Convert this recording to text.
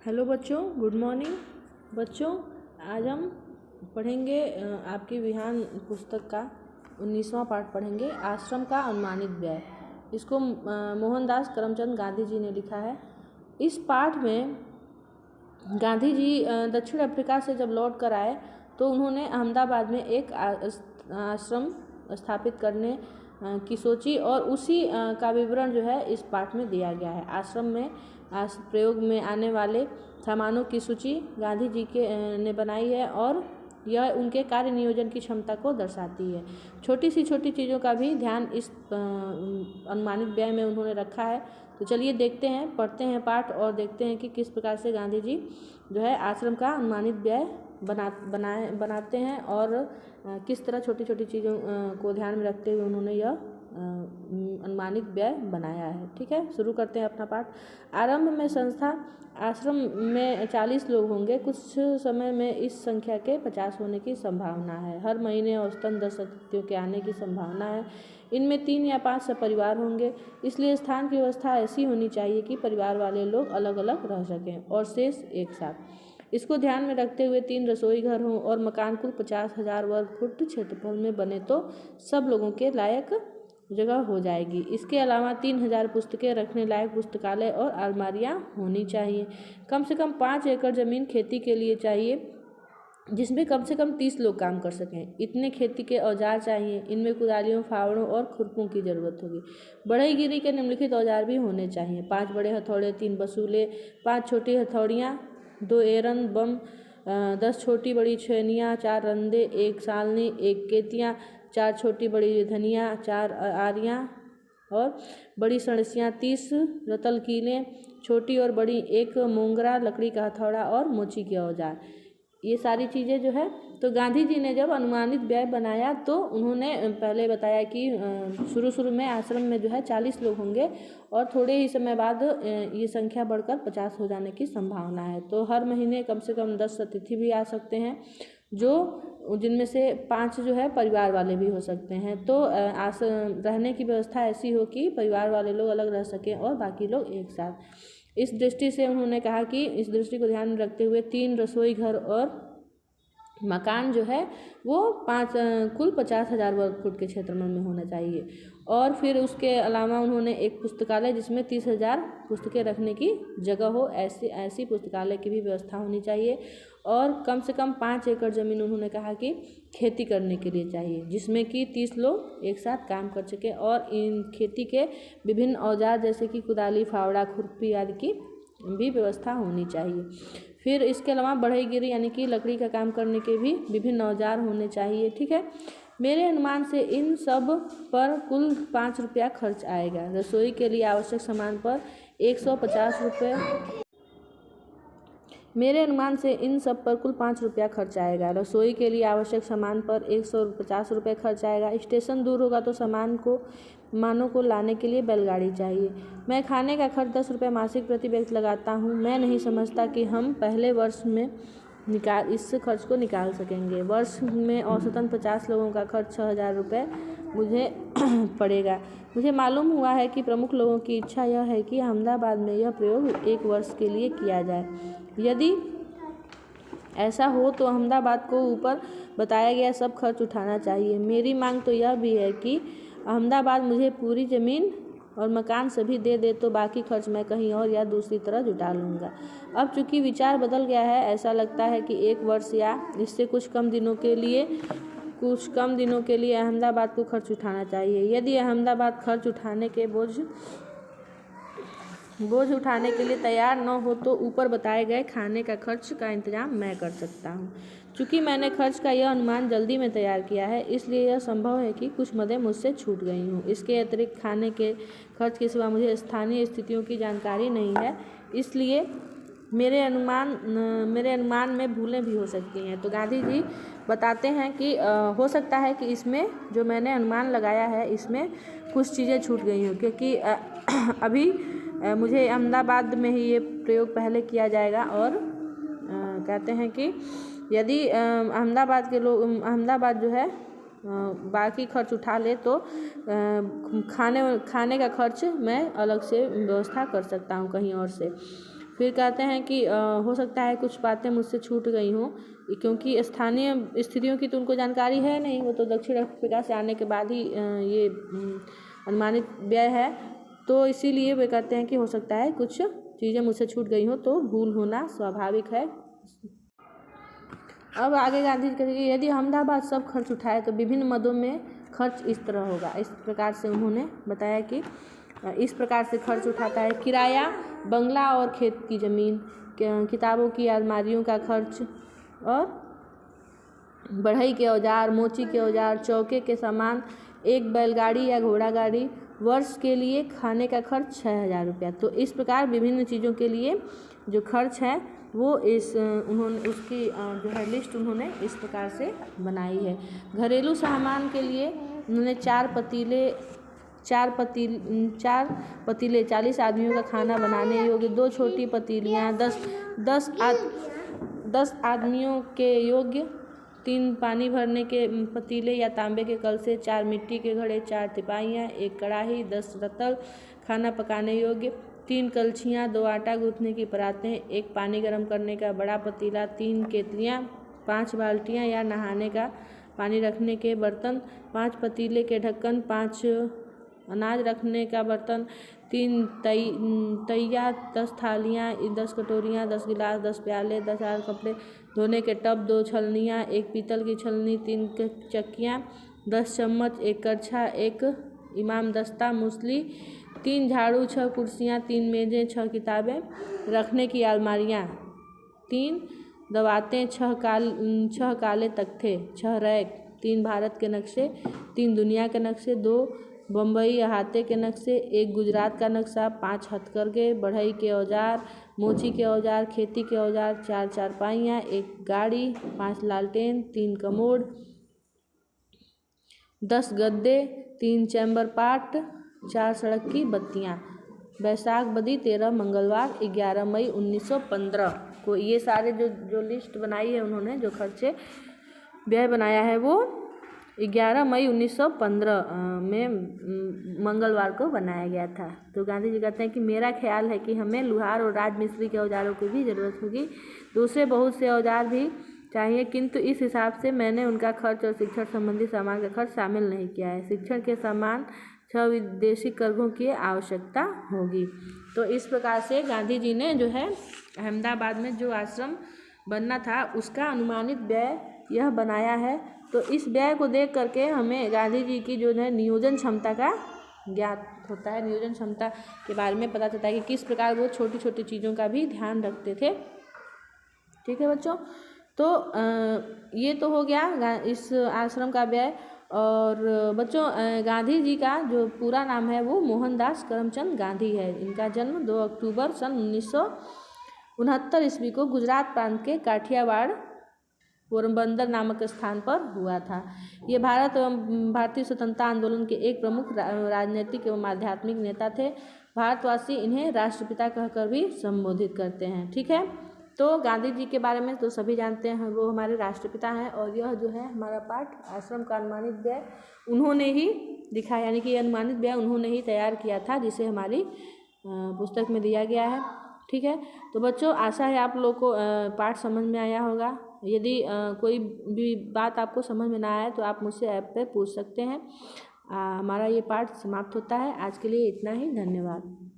Hello बच्चों, good morning. बच्चों, आज हम पढ़ेंगे आपकी विहान पुस्तक का 19वां पाठ पढ़ेंगे, आश्रम का अनुमानित व्यय। इसको मोहनदास करमचंद गांधी जी ने लिखा है। इस पाठ में गांधी जी दक्षिण अफ्रीका से जब लौट कर आए तो उन्होंने अहमदाबाद में एक आश्रम स्थापित करने की सोची और उसी का विवरण जो है इस पाठ में दिया गया है। आश्रम में प्रयोग में आने वाले सामानों की सूची गांधी जी ने बनाई है और यह उनके कार्य नियोजन की क्षमता को दर्शाती है। छोटी चीज़ों का भी ध्यान इस अनुमानित व्यय में उन्होंने रखा है। तो चलिए देखते हैं, पढ़ते हैं पाठ और देखते हैं कि किस प्रकार से गांधी जी जो है आश्रम का अनुमानित व्यय बनाते हैं और किस तरह छोटी चीज़ों को ध्यान में रखते हुए उन्होंने यह अनुमानित व्यय बनाया है। ठीक है, शुरू करते हैं अपना पाठ। आरंभ में संस्था आश्रम में 40 लोग होंगे। कुछ समय में इस संख्या के 50 होने की संभावना है। हर महीने औसतन 10 अतिथियों के आने की संभावना है। इनमें 3 या 5 सपरिवार होंगे, इसलिए स्थान की व्यवस्था ऐसी होनी चाहिए कि परिवार वाले लोग अलग अलग रह सकें और शेष एक साथ। इसको ध्यान में रखते हुए 3 रसोई घर हों और मकान कुल 50,000 वर्ग फुट क्षेत्रफल में बने तो सब लोगों के लायक जगह हो जाएगी। इसके अलावा 3000 पुस्तकें रखने लायक पुस्तकालय और अलमारियां होनी चाहिए। कम से कम 5 एकड़ ज़मीन खेती के लिए चाहिए, जिसमें कम से कम 30 लोग काम कर सकें। इतने खेती के औजार चाहिए। इनमें कुदालियों, फावड़ों और खुरपों की ज़रूरत होगी। बढ़ईगिरी के निम्नलिखित औजार भी होने चाहिए: 5 बड़े हथौड़े, 3 बसूले, 5 छोटी हथौड़ियाँ, 2 एरन बम, 10 छोटी बड़ी छेनियाँ, 4 रंदे, 1 सालनी, 1 केतियाँ, 4 छोटी बड़ी धनिया, 4 आरियाँ और बड़ी सणसियाँ, 30 रतल कीलें छोटी और बड़ी, 1 मोंगरा, लकड़ी का हथौड़ा और मोची के औजार। ये सारी चीज़ें जो है तो गांधी जी ने जब अनुमानित व्यय बनाया तो उन्होंने पहले बताया कि शुरू में आश्रम में जो है 40 लोग होंगे और थोड़े ही समय बाद ये संख्या बढ़कर 50 हो जाने की संभावना है। तो हर महीने कम से कम 10 अतिथि भी आ सकते हैं, जिनमें से 5 जो है परिवार वाले भी हो सकते हैं। तो रहने की व्यवस्था ऐसी हो कि परिवार वाले लोग अलग रह सकें और बाकी लोग एक साथ। इस दृष्टि से उन्होंने कहा कि इस दृष्टि को ध्यान में रखते हुए 3 रसोई घर और मकान जो है वो कुल 50,000 वर्ग फुट के क्षेत्रफल में होना चाहिए। और फिर उसके अलावा उन्होंने एक पुस्तकालय जिसमें 30,000 पुस्तकें रखने की जगह हो, ऐसी पुस्तकालय की भी व्यवस्था होनी चाहिए। और कम से कम 5 एकड़ ज़मीन उन्होंने कहा कि खेती करने के लिए चाहिए, जिसमें कि 30 लोग एक साथ काम कर सकें और इन खेती के विभिन्न औजार जैसे कि कुदाली, फावड़ा, खुरपी आदि की भी व्यवस्था होनी चाहिए। फिर इसके अलावा बढ़ईगिरी यानी कि लकड़ी का काम करने के भी विभिन्न औजार होने चाहिए। ठीक है, मेरे अनुमान से इन सब पर कुल 5 रुपया खर्च आएगा। रसोई के लिए आवश्यक सामान पर 150 रुपये मेरे अनुमान से इन सब पर कुल 5 रुपया खर्च आएगा। रसोई के लिए आवश्यक सामान पर 150 रुपये खर्च आएगा। स्टेशन दूर होगा तो सामानों को लाने के लिए बैलगाड़ी चाहिए। मैं खाने का खर्च 10 रुपये मासिक प्रति व्यक्ति लगाता हूँ। मैं नहीं समझता कि हम पहले वर्ष में इस खर्च को निकाल सकेंगे। वर्ष में औसतन 50 लोगों का खर्च 6,000 रुपये मुझे पड़ेगा। मुझे मालूम हुआ है कि प्रमुख लोगों की इच्छा यह है कि अहमदाबाद में यह प्रयोग 1 वर्ष के लिए किया जाए। यदि ऐसा हो तो अहमदाबाद को ऊपर बताया गया सब खर्च उठाना चाहिए। मेरी मांग तो यह भी है कि अहमदाबाद मुझे पूरी ज़मीन और मकान सभी दे दे तो बाकी खर्च मैं कहीं और या दूसरी तरह जुटा लूँगा। अब चूँकि विचार बदल गया है, ऐसा लगता है कि 1 वर्ष या इससे कुछ कम दिनों के लिए अहमदाबाद को खर्च उठाना चाहिए। यदि अहमदाबाद खर्च उठाने के बोझ उठाने के लिए तैयार न हो तो ऊपर बताए गए खाने का खर्च का इंतजाम मैं कर सकता हूँ। चूँकि मैंने खर्च का यह अनुमान जल्दी में तैयार किया है, इसलिए यह संभव है कि कुछ मदें मुझसे छूट गई हों। इसके अतिरिक्त खाने के खर्च के सिवा मुझे स्थानीय स्थितियों की जानकारी नहीं है, इसलिए मेरे अनुमान में भूलें भी हो सकती हैं। तो गांधी जी बताते हैं कि हो सकता है कि इसमें जो मैंने अनुमान लगाया है इसमें कुछ चीज़ें छूट गई हों, क्योंकि अभी मुझे अहमदाबाद में ही ये प्रयोग पहले किया जाएगा। और कहते हैं कि यदि अहमदाबाद जो है बाकी खर्च उठा ले तो खाने का खर्च मैं अलग से व्यवस्था कर सकता हूँ कहीं और से। फिर कहते हैं कि हो सकता है कुछ बातें मुझसे छूट गई हों, क्योंकि स्थानीय स्थितियों की तो उनको जानकारी है नहीं, वो तो दक्षिण अफ्रीका से आने के बाद ही ये अनुमानित व्यय है, तो इसीलिए वे कहते हैं कि हो सकता है कुछ चीज़ें मुझसे छूट गई हों, तो भूल होना स्वाभाविक है। अब आगे गांधी जी कहते हैं कि यदि अहमदाबाद सब खर्च उठाए तो विभिन्न मदों में खर्च इस तरह होगा। इस प्रकार से उन्होंने बताया कि इस प्रकार से खर्च उठाता है: किराया, बंगला और खेत की ज़मीन, किताबों की अलमारियों का खर्च, और बढ़ई के औजार, मोची के औजार, चौके के सामान, एक बैलगाड़ी या घोड़ा गाड़ी, वर्ष के लिए खाने का खर्च 6,000 रुपया। तो इस प्रकार विभिन्न चीज़ों के लिए जो खर्च है वो उन्होंने उसकी जो है लिस्ट उन्होंने इस प्रकार से बनाई है। घरेलू सामान के लिए उन्होंने 4 पतीले 40 आदमियों का खाना बनाने योग्य, 2 छोटी पतीलियाँ 10 आदमियों के योग्य, 3 पानी भरने के पतीले या तांबे के कलसे, 4 मिट्टी के घड़े, 4 तिपाइयाँ, 1 कढ़ाई, 10 रत्तल खाना पकाने योग्य, 3 कलछियाँ, 2 आटा गूँथने की परातें, 1 पानी गर्म करने का बड़ा पतीला, 3 केतलियाँ, 5 बाल्टियाँ या नहाने का पानी रखने के बर्तन, 5 पतीले के ढक्कन, 5 अनाज रखने का बर्तन, 3 तैया, 10 थालियाँ, 10 कटोरियाँ, 10 गिलास, 10 प्याले, 10 कपड़े धोने के टब, 2 छलनियाँ, 1 पीतल की छलनी, 3 चक्कियाँ, 10 चम्मच, 1 करछा, 1 इमाम दस्ता मूसली, 3 झाड़ू, 6 कुर्सियाँ, 3 मेज़ें, 6 किताबें रखने की अलमारियाँ, 3 दवातें, 6 काले तख्ते, 6 रैक, 3 भारत के नक्शे, 3 दुनिया के नक्शे, 2 बम्बई अहाते के नक्शे, 1 गुजरात का नक्शा, 5 हथकरघे, बढ़ई के औजार, मोची के औजार, खेती के औजार, 4 चारपाइयाँ, 1 गाड़ी, 5 लालटेन, 3 कमोड, 10 गद्दे, 3 चैम्बर पाट, 4 सड़क की बत्तियाँ। बैसाख बदी 13 मंगलवार 11 मई 1915 को ये सारे जो लिस्ट बनाई है उन्होंने, जो खर्चे व्यय बनाया है वो 11 मई 1915 में मंगलवार को बनाया गया था। तो गांधी जी कहते हैं कि मेरा ख्याल है कि हमें लुहार और राजमिस्त्री के औजारों की भी ज़रूरत होगी, दूसरे बहुत से औजार भी चाहिए, किंतु इस हिसाब से मैंने उनका खर्च और शिक्षण संबंधी सामान का खर्च शामिल नहीं किया है। शिक्षण के सामान 6 विदेशी करघों की आवश्यकता होगी। तो इस प्रकार से गांधी जी ने जो है अहमदाबाद में जो आश्रम बनना था उसका अनुमानित व्यय यह बनाया है। तो इस व्यय को देख करके हमें गांधी जी की जो है नियोजन क्षमता का ज्ञात होता है, नियोजन क्षमता के बारे में पता चलता है कि किस प्रकार वो छोटी छोटी चीज़ों का भी ध्यान रखते थे। ठीक है बच्चों, तो ये तो हो गया इस आश्रम का व्यय। और बच्चों गांधी जी का जो पूरा नाम है वो मोहनदास करमचंद गांधी है। इनका जन्म 2 अक्टूबर सन 1969 ईस्वी को गुजरात प्रांत के काठियावाड़ पोरबंदर नामक स्थान पर हुआ था। ये भारत एवं भारतीय स्वतंत्रता आंदोलन के एक प्रमुख राजनीतिक एवं आध्यात्मिक नेता थे। भारतवासी इन्हें राष्ट्रपिता कहकर भी संबोधित करते हैं। ठीक है, तो गांधी जी के बारे में तो सभी जानते हैं, वो हमारे राष्ट्रपिता हैं। और यह जो है हमारा पाठ आश्रम का अनुमानित व्यय उन्होंने ही लिखा, यानी कि अनुमानित व्यय उन्होंने ही तैयार किया था, जिसे हमारी पुस्तक में दिया गया है। ठीक है, तो बच्चों आशा है आप लोग को पाठ समझ में आया होगा। यदि कोई भी बात आपको समझ में ना आए तो आप मुझसे ऐप पे पूछ सकते हैं। हमारा ये पाठ समाप्त होता है। आज के लिए इतना ही, धन्यवाद।